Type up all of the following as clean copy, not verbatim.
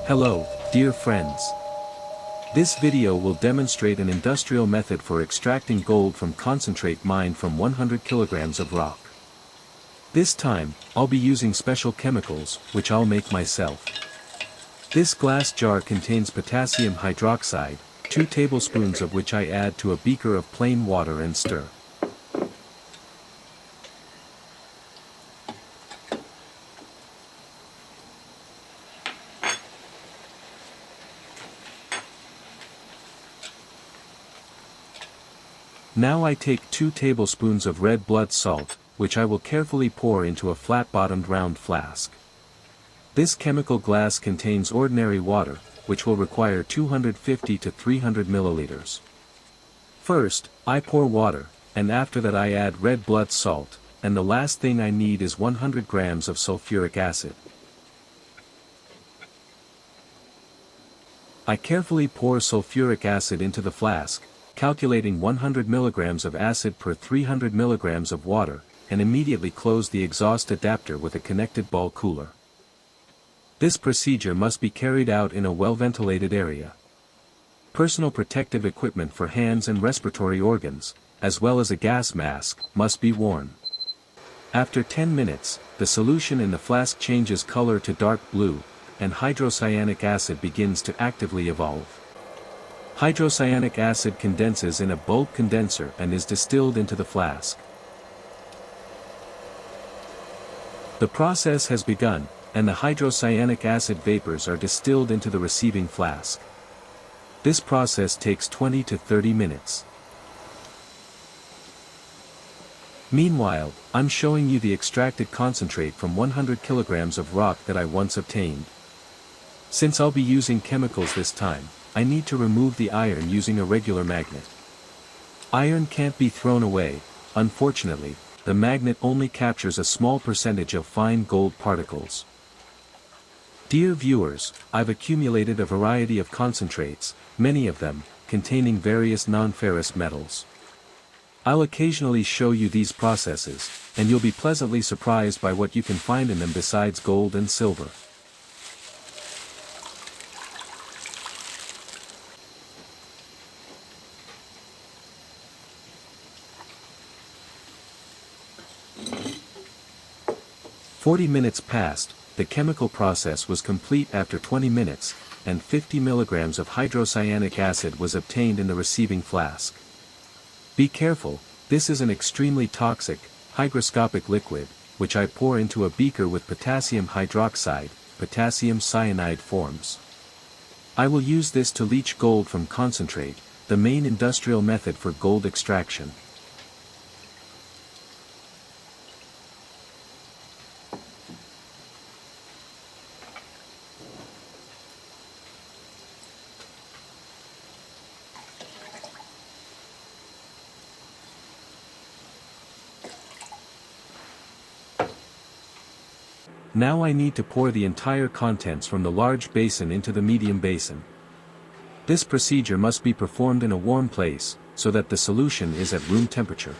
Hello, dear friends. This video will demonstrate an industrial method for extracting gold from concentrate mined from 100 kilograms of rock. This time, I'll be using special chemicals, which I'll make myself. This glass jar contains potassium hydroxide, 2 tablespoons of which I add to a beaker of plain water and stir. Now I take 2 tablespoons of red blood salt, which I will carefully pour into a flat-bottomed round flask. This chemical glass contains ordinary water, which will require 250 to 300 milliliters. First, I pour water, and after that I add red blood salt, and the last thing I need is 100 grams of sulfuric acid. I carefully pour sulfuric acid into the flask, calculating 100 milligrams of acid per 300 milligrams of water, and immediately close the exhaust adapter with a connected ball cooler. This procedure must be carried out in a well-ventilated area. Personal protective equipment for hands and respiratory organs, as well as a gas mask, must be worn. After 10 minutes, the solution in the flask changes color to dark blue, and hydrocyanic acid begins to actively evolve. Hydrocyanic acid condenses in a bulk condenser and is distilled into the flask. The process has begun, and the hydrocyanic acid vapors are distilled into the receiving flask. This process takes 20 to 30 minutes. Meanwhile, I'm showing you the extracted concentrate from 100 kilograms of rock that I once obtained. Since I'll be using chemicals this time, I need to remove the iron using a regular magnet. Iron can't be thrown away. Unfortunately, the magnet only captures a small percentage of fine gold particles. Dear viewers, I've accumulated a variety of concentrates, many of them, containing various non-ferrous metals. I'll occasionally show you these processes, and you'll be pleasantly surprised by what you can find in them besides gold and silver. "40 minutes passed, the chemical process was complete after 20 minutes, and 50 milligrams of hydrocyanic acid was obtained in the receiving flask. Be careful, this is an extremely toxic, hygroscopic liquid, which I pour into a beaker with potassium hydroxide, potassium cyanide forms. I will use this to leach gold from concentrate, the main industrial method for gold extraction. Now I need to pour the entire contents from the large basin into the medium basin. This procedure must be performed in a warm place, so that the solution is at room temperature.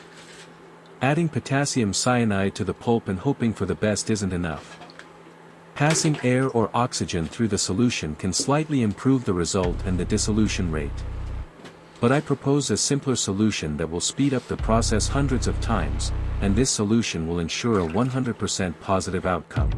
Adding potassium cyanide to the pulp and hoping for the best isn't enough. Passing air or oxygen through the solution can slightly improve the result and the dissolution rate. But I propose a simpler solution that will speed up the process hundreds of times, and this solution will ensure a 100% positive outcome.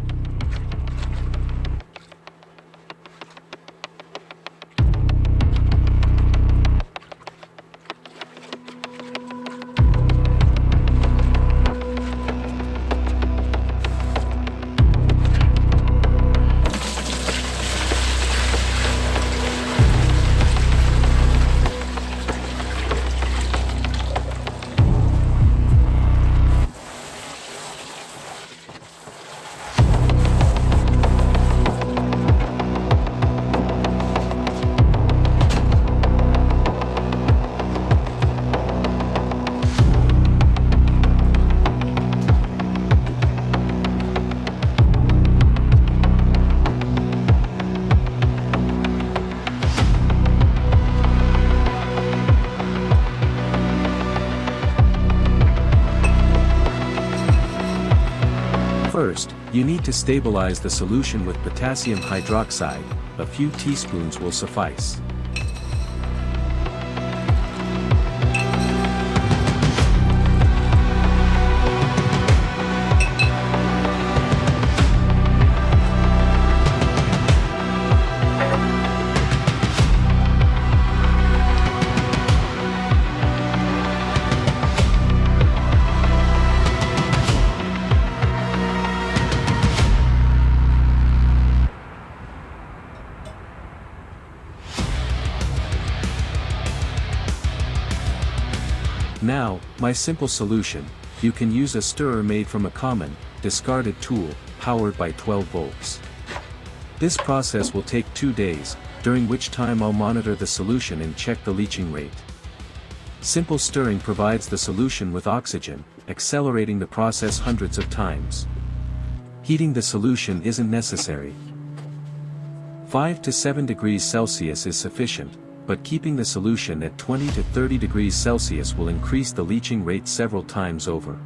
First, you need to stabilize the solution with potassium hydroxide, a few teaspoons will suffice. Now, my simple solution: you can use a stirrer made from a common, discarded tool, powered by 12 volts. This process will take 2 days, during which time I'll monitor the solution and check the leaching rate. Simple stirring provides the solution with oxygen, accelerating the process hundreds of times. Heating the solution isn't necessary. 5 to 7 degrees Celsius is sufficient, but keeping the solution at 20 to 30 degrees Celsius will increase the leaching rate several times over.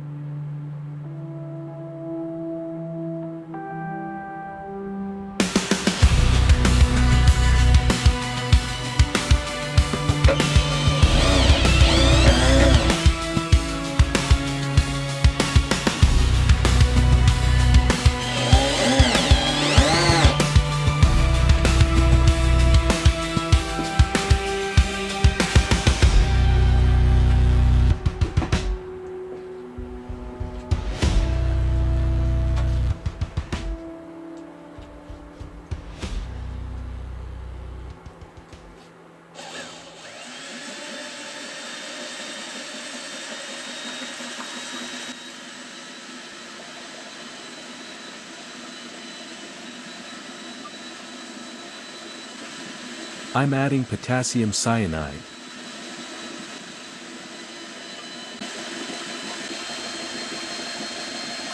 I'm adding potassium cyanide.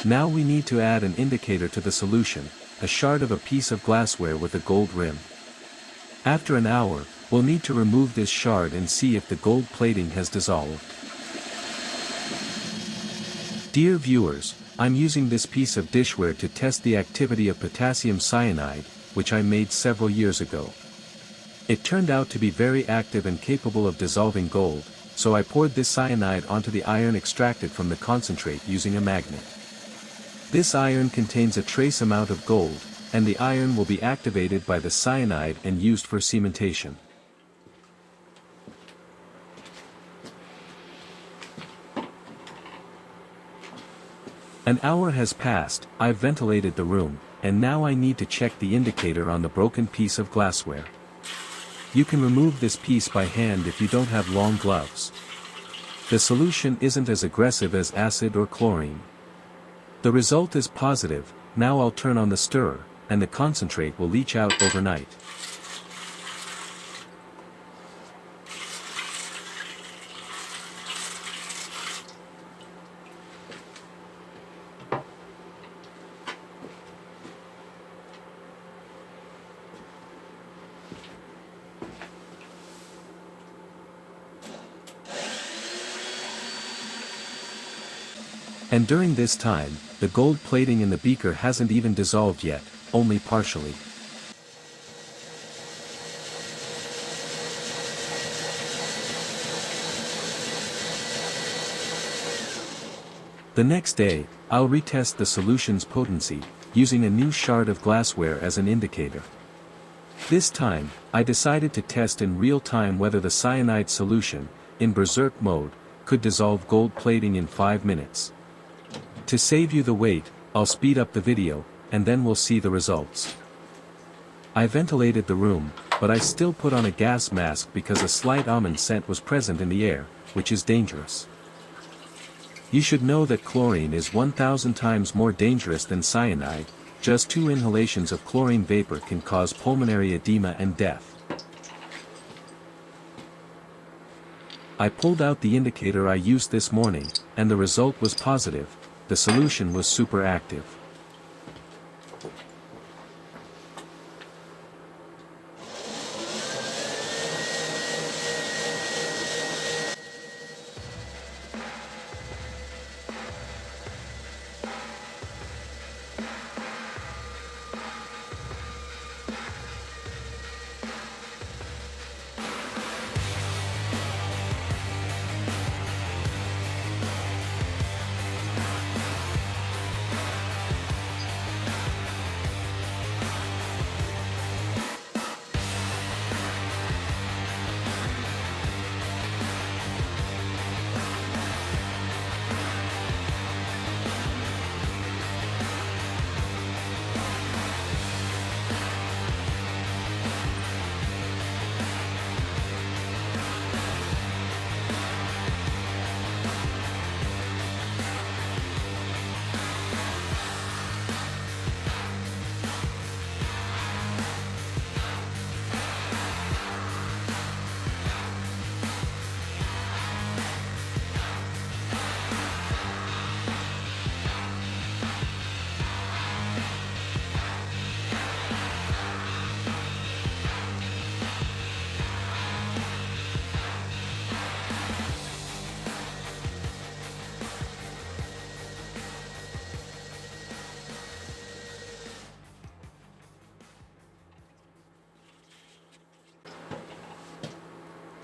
Now we need to add an indicator to the solution, a shard of a piece of glassware with a gold rim. After an hour, we'll need to remove this shard and see if the gold plating has dissolved. Dear viewers, I'm using this piece of dishware to test the activity of potassium cyanide, which I made several years ago. It turned out to be very active and capable of dissolving gold, so I poured this cyanide onto the iron extracted from the concentrate using a magnet. This iron contains a trace amount of gold, and the iron will be activated by the cyanide and used for cementation. An hour has passed, I've ventilated the room, and now I need to check the indicator on the broken piece of glassware. You can remove this piece by hand if you don't have long gloves. The solution isn't as aggressive as acid or chlorine. The result is positive. Now I'll turn on the stirrer, and the concentrate will leach out overnight. And during this time, the gold plating in the beaker hasn't even dissolved yet, only partially. The next day, I'll retest the solution's potency, using a new shard of glassware as an indicator. This time, I decided to test in real time whether the cyanide solution, in berserk mode, could dissolve gold plating in 5 minutes. To save you the wait, I'll speed up the video, and then we'll see the results. I ventilated the room, but I still put on a gas mask because a slight almond scent was present in the air, which is dangerous. You should know that chlorine is 1,000 times more dangerous than cyanide. Just 2 inhalations of chlorine vapor can cause pulmonary edema and death. I pulled out the indicator I used this morning, and the result was positive. The solution was super active.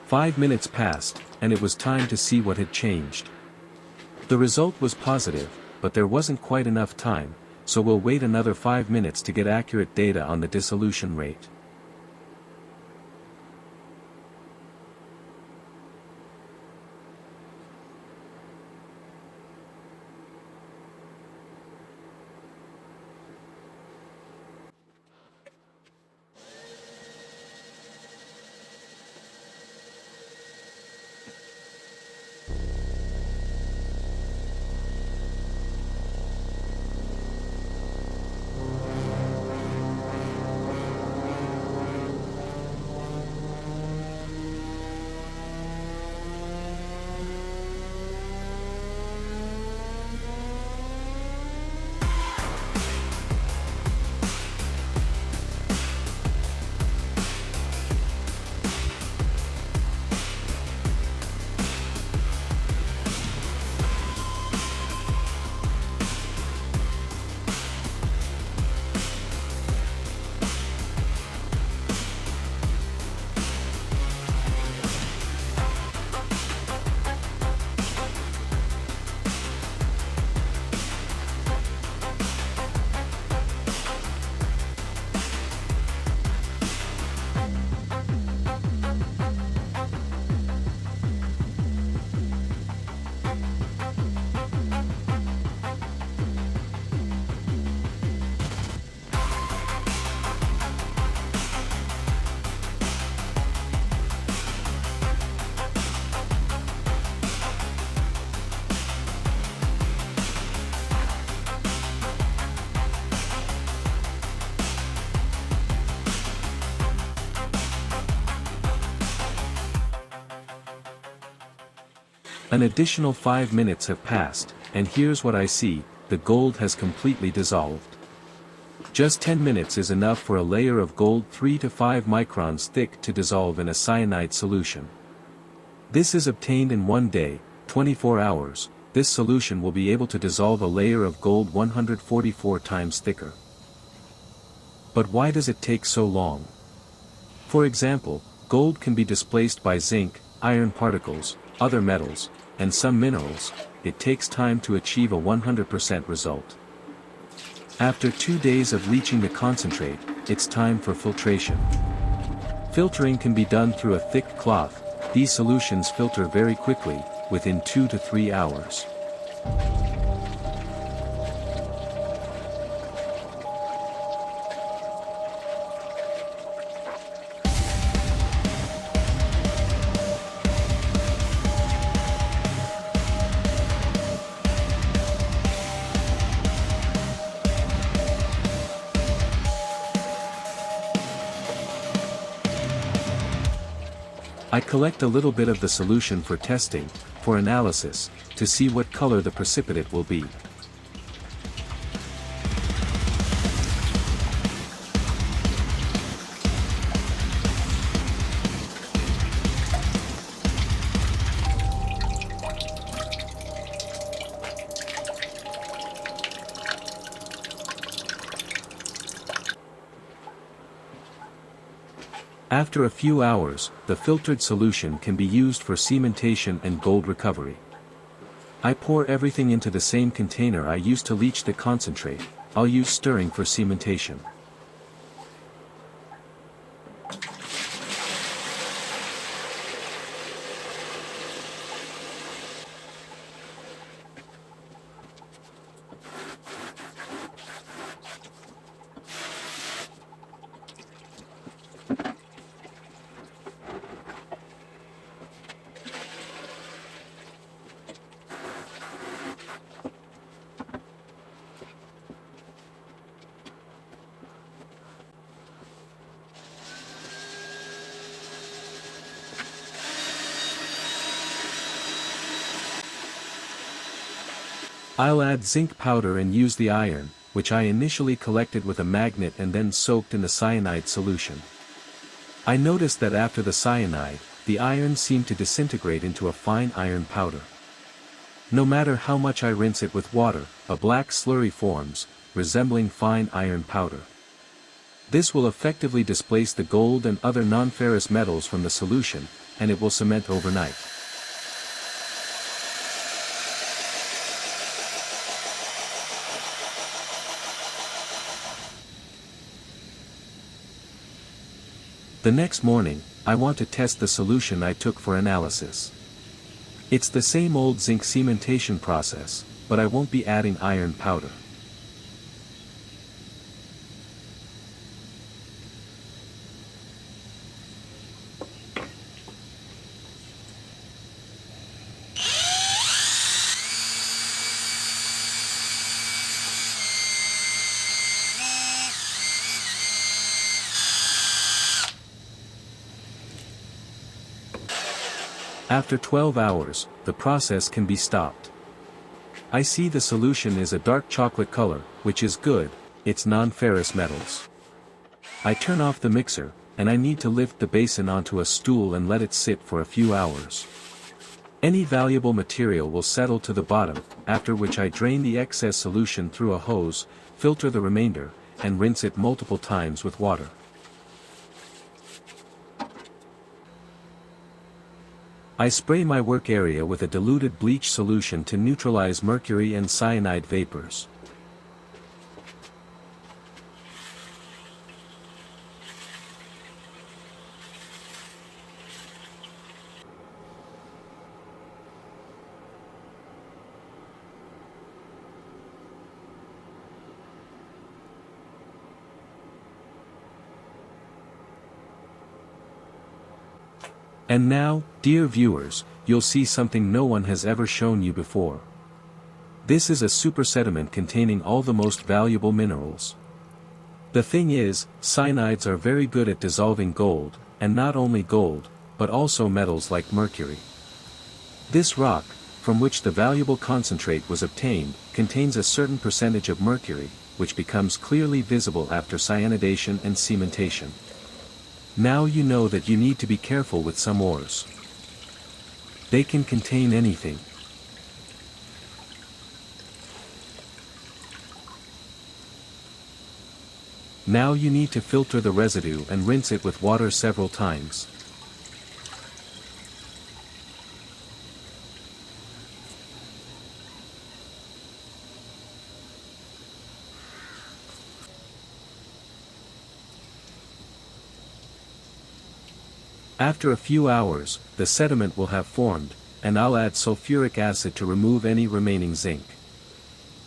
5 minutes passed, and it was time to see what had changed. The result was positive, but there wasn't quite enough time, so we'll wait another 5 minutes to get accurate data on the dissolution rate. An additional 5 minutes have passed, and here's what I see: the gold has completely dissolved. Just 10 minutes is enough for a layer of gold 3 to 5 microns thick to dissolve in a cyanide solution. This is obtained in 1 day, 24 hours. This solution will be able to dissolve a layer of gold 144 times thicker. But why does it take so long? For example, gold can be displaced by zinc, iron particles, other metals, and some minerals. It takes time to achieve a 100% result. After 2 days of leaching the concentrate, it's time for filtration. Filtering can be done through a thick cloth. These solutions filter very quickly, within 2 to 3 hours. I collect a little bit of the solution for testing, for analysis, to see what color the precipitate will be. After a few hours, the filtered solution can be used for cementation and gold recovery. I pour everything into the same container I used to leach the concentrate. I'll use stirring for cementation. I'll add zinc powder and use the iron, which I initially collected with a magnet and then soaked in the cyanide solution. I noticed that after the cyanide, the iron seemed to disintegrate into a fine iron powder. No matter how much I rinse it with water, a black slurry forms, resembling fine iron powder. This will effectively displace the gold and other non-ferrous metals from the solution, and it will cement overnight. The next morning, I want to test the solution I took for analysis. It's the same old zinc cementation process, but I won't be adding iron powder. After 12 hours, the process can be stopped. I see the solution is a dark chocolate color, which is good, it's non-ferrous metals. I turn off the mixer, and I need to lift the basin onto a stool and let it sit for a few hours. Any valuable material will settle to the bottom, after which I drain the excess solution through a hose, filter the remainder, and rinse it multiple times with water. I spray my work area with a diluted bleach solution to neutralize mercury and cyanide vapors. And now, dear viewers, you'll see something no one has ever shown you before. This is a super sediment containing all the most valuable minerals. The thing is, cyanides are very good at dissolving gold, and not only gold, but also metals like mercury. This rock, from which the valuable concentrate was obtained, contains a certain percentage of mercury, which becomes clearly visible after cyanidation and cementation. Now you know that you need to be careful with some ores. They can contain anything. Now you need to filter the residue and rinse it with water several times. After a few hours, the sediment will have formed, and I'll add sulfuric acid to remove any remaining zinc.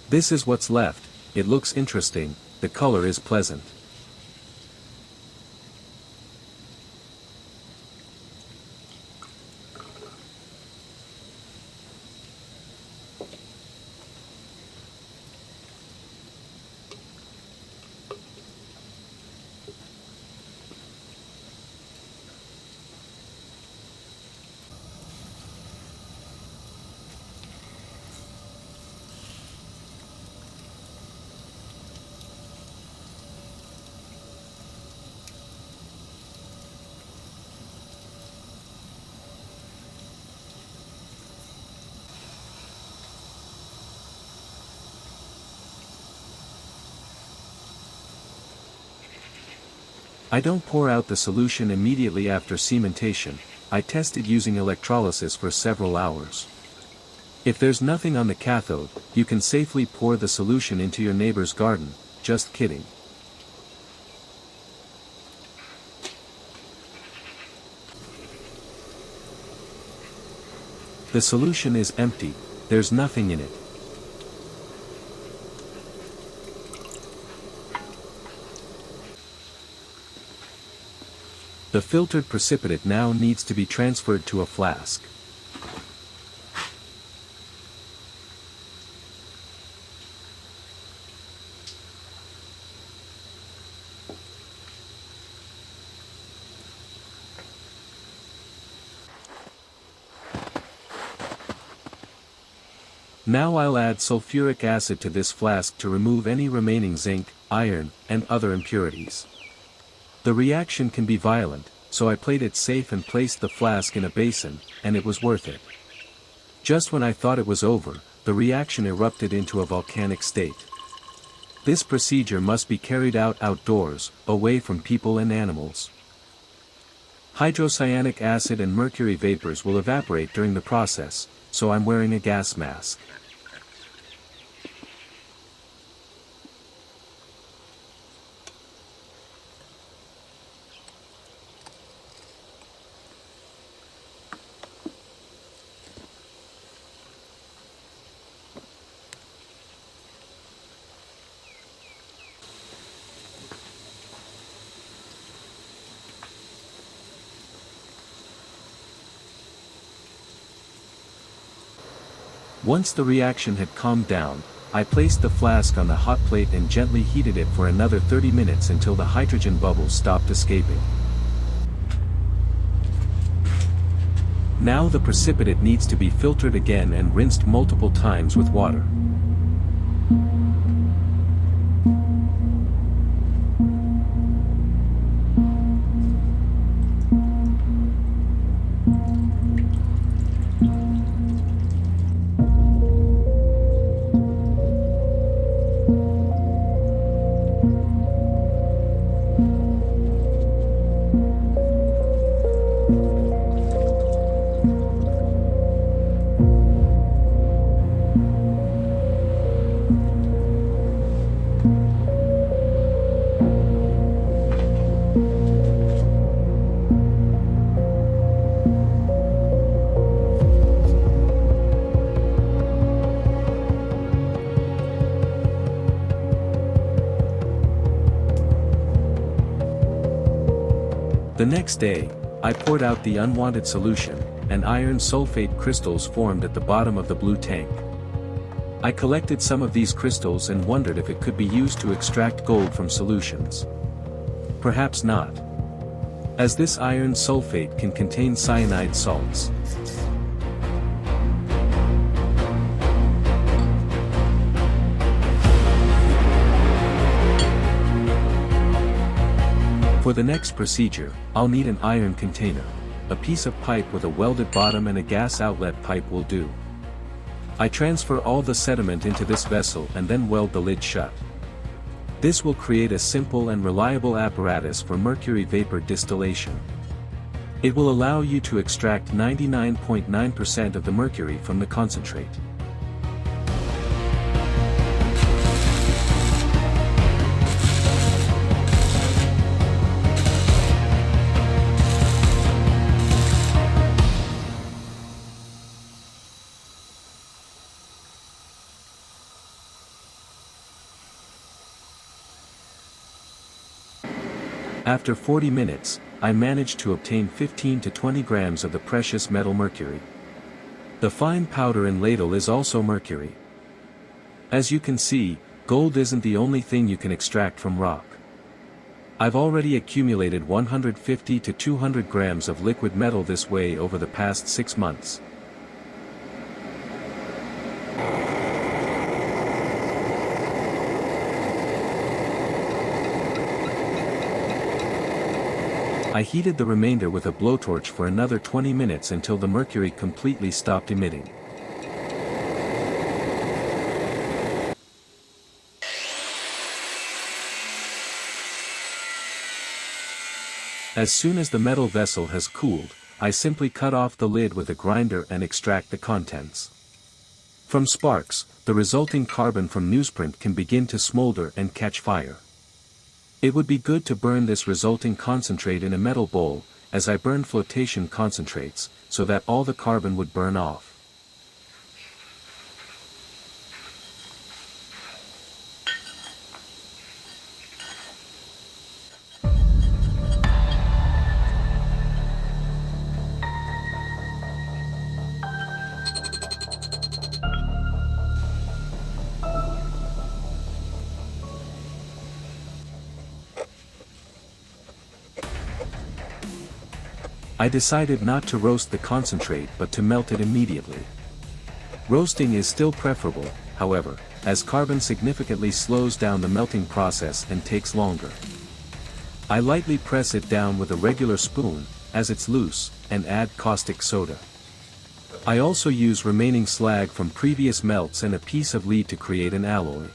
This is what's left. It looks interesting, the color is pleasant. I don't pour out the solution immediately after cementation. I test it using electrolysis for several hours. If there's nothing on the cathode, you can safely pour the solution into your neighbor's garden. Just kidding. The solution is empty, there's nothing in it. The filtered precipitate now needs to be transferred to a flask. Now I'll add sulfuric acid to this flask to remove any remaining zinc, iron, and other impurities. The reaction can be violent, so I played it safe and placed the flask in a basin, and it was worth it. Just when I thought it was over, the reaction erupted into a volcanic state. This procedure must be carried out outdoors, away from people and animals. Hydrocyanic acid and mercury vapors will evaporate during the process, so I'm wearing a gas mask. Once the reaction had calmed down, I placed the flask on the hot plate and gently heated it for another 30 minutes until the hydrogen bubbles stopped escaping. Now the precipitate needs to be filtered again and rinsed multiple times with water. The next day, I poured out the unwanted solution, and iron sulfate crystals formed at the bottom of the blue tank. I collected some of these crystals and wondered if it could be used to extract gold from solutions. Perhaps not, as this iron sulfate can contain cyanide salts. For the next procedure, I'll need an iron container. A piece of pipe with a welded bottom and a gas outlet pipe will do. I transfer all the sediment into this vessel and then weld the lid shut. This will create a simple and reliable apparatus for mercury vapor distillation. It will allow you to extract 99.9% of the mercury from the concentrate. After 40 minutes, I managed to obtain 15 to 20 grams of the precious metal mercury. The fine powder in ladle is also mercury. As you can see, gold isn't the only thing you can extract from rock. I've already accumulated 150 to 200 grams of liquid metal this way over the past 6 months. I heated the remainder with a blowtorch for another 20 minutes until the mercury completely stopped emitting. As soon as the metal vessel has cooled, I simply cut off the lid with a grinder and extract the contents. From sparks, the resulting carbon from newsprint can begin to smolder and catch fire. It would be good to burn this resulting concentrate in a metal bowl, as I burn flotation concentrates, so that all the carbon would burn off. I decided not to roast the concentrate but to melt it immediately. Roasting is still preferable, however, as carbon significantly slows down the melting process and takes longer. I lightly press it down with a regular spoon, as it's loose, and add caustic soda. I also use remaining slag from previous melts and a piece of lead to create an alloy.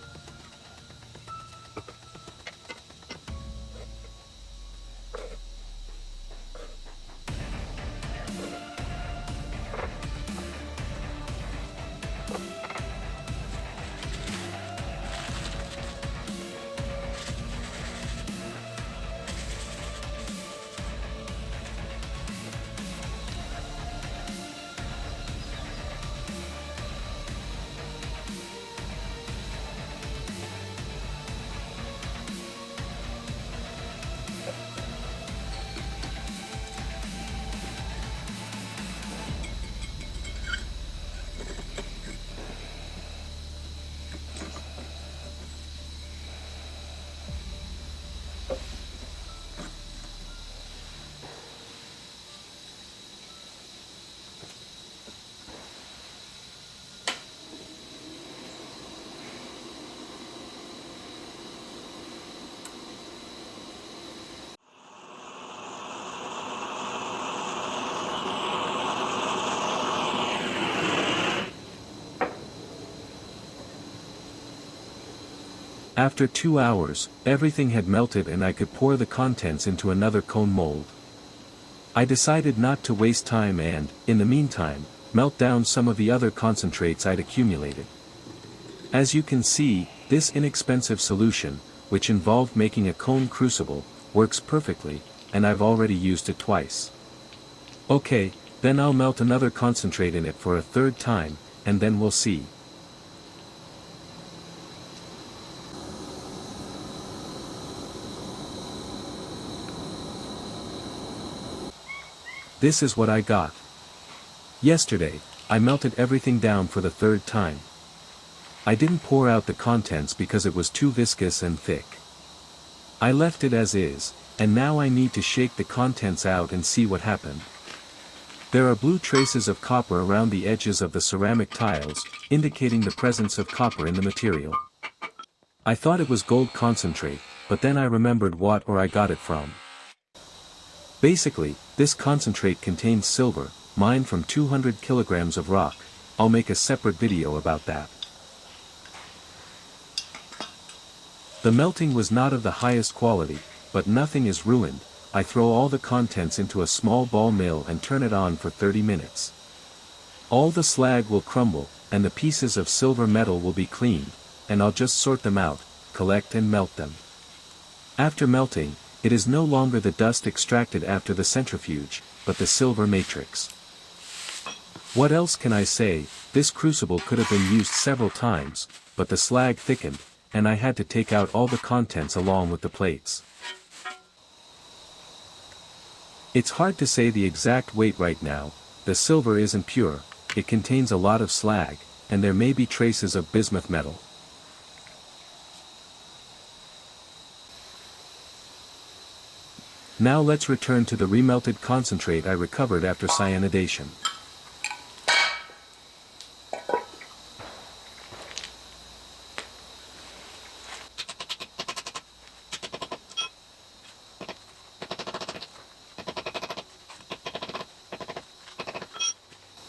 After 2 hours, everything had melted and I could pour the contents into another cone mold. I decided not to waste time and, in the meantime, melt down some of the other concentrates I'd accumulated. As you can see, this inexpensive solution, which involved making a cone crucible, works perfectly, and I've already used it twice. Okay, then I'll melt another concentrate in it for a third time, and then we'll see. This is what I got. Yesterday, I melted everything down for the third time. I didn't pour out the contents because it was too viscous and thick. I left it as is, and now I need to shake the contents out and see what happened. There are blue traces of copper around the edges of the ceramic tiles, indicating the presence of copper in the material. I thought it was gold concentrate, but then I remembered what or I got it from. Basically, this concentrate contains silver, mined from 200 kilograms of rock. I'll make a separate video about that. The melting was not of the highest quality, but nothing is ruined. I throw all the contents into a small ball mill and turn it on for 30 minutes. All the slag will crumble, and the pieces of silver metal will be cleaned, and I'll just sort them out, collect and melt them. After melting, it is no longer the dust extracted after the centrifuge, but the silver matrix. What else can I say? This crucible could have been used several times, but the slag thickened, and I had to take out all the contents along with the plates. It's hard to say the exact weight right now. The silver isn't pure, it contains a lot of slag, and there may be traces of bismuth metal. Now let's return to the remelted concentrate I recovered after cyanidation.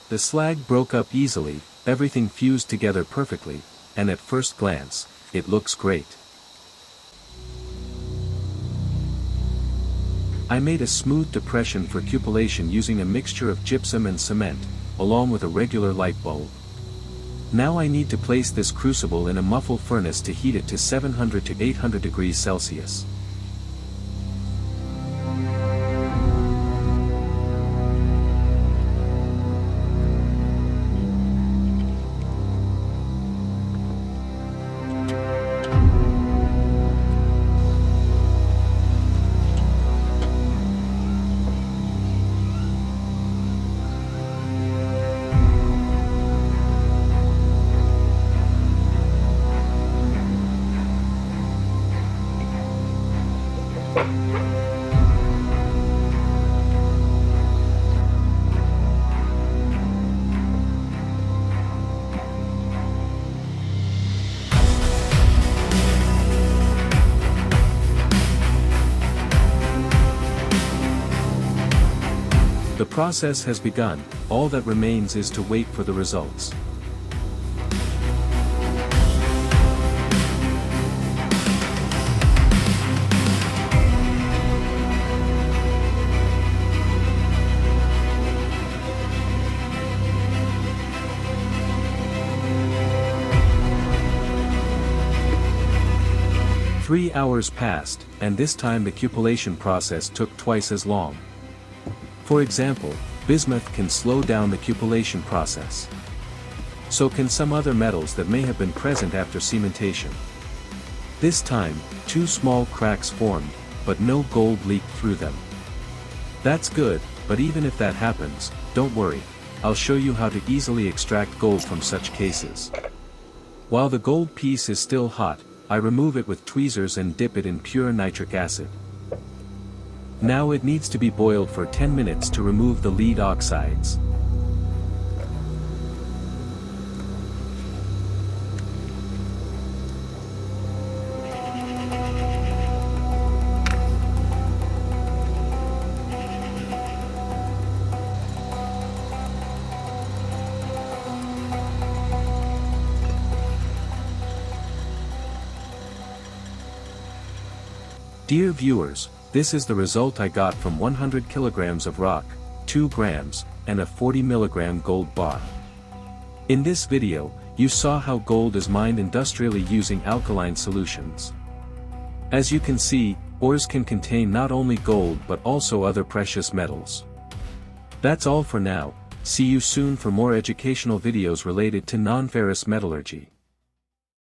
The slag broke up easily, everything fused together perfectly, and at first glance, it looks great. I made a smooth depression for cupellation using a mixture of gypsum and cement, along with a regular light bulb. Now I need to place this crucible in a muffle furnace to heat it to 700 to 800 degrees Celsius. The process has begun, all that remains is to wait for the results. Three hours passed, and this time the cupellation process took twice as long. For example, bismuth can slow down the cupellation process. So can some other metals that may have been present after cementation. This time, 2 small cracks formed, but no gold leaked through them. That's good, but even if that happens, don't worry, I'll show you how to easily extract gold from such cases. While the gold piece is still hot, I remove it with tweezers and dip it in pure nitric acid. Now it needs to be boiled for 10 minutes to remove the lead oxides. Dear viewers, this is the result I got from 100 kilograms of rock, 2 grams, and a 40 milligram gold bar. In this video, you saw how gold is mined industrially using alkaline solutions. As you can see, ores can contain not only gold but also other precious metals. That's all for now. See you soon for more educational videos related to non-ferrous metallurgy.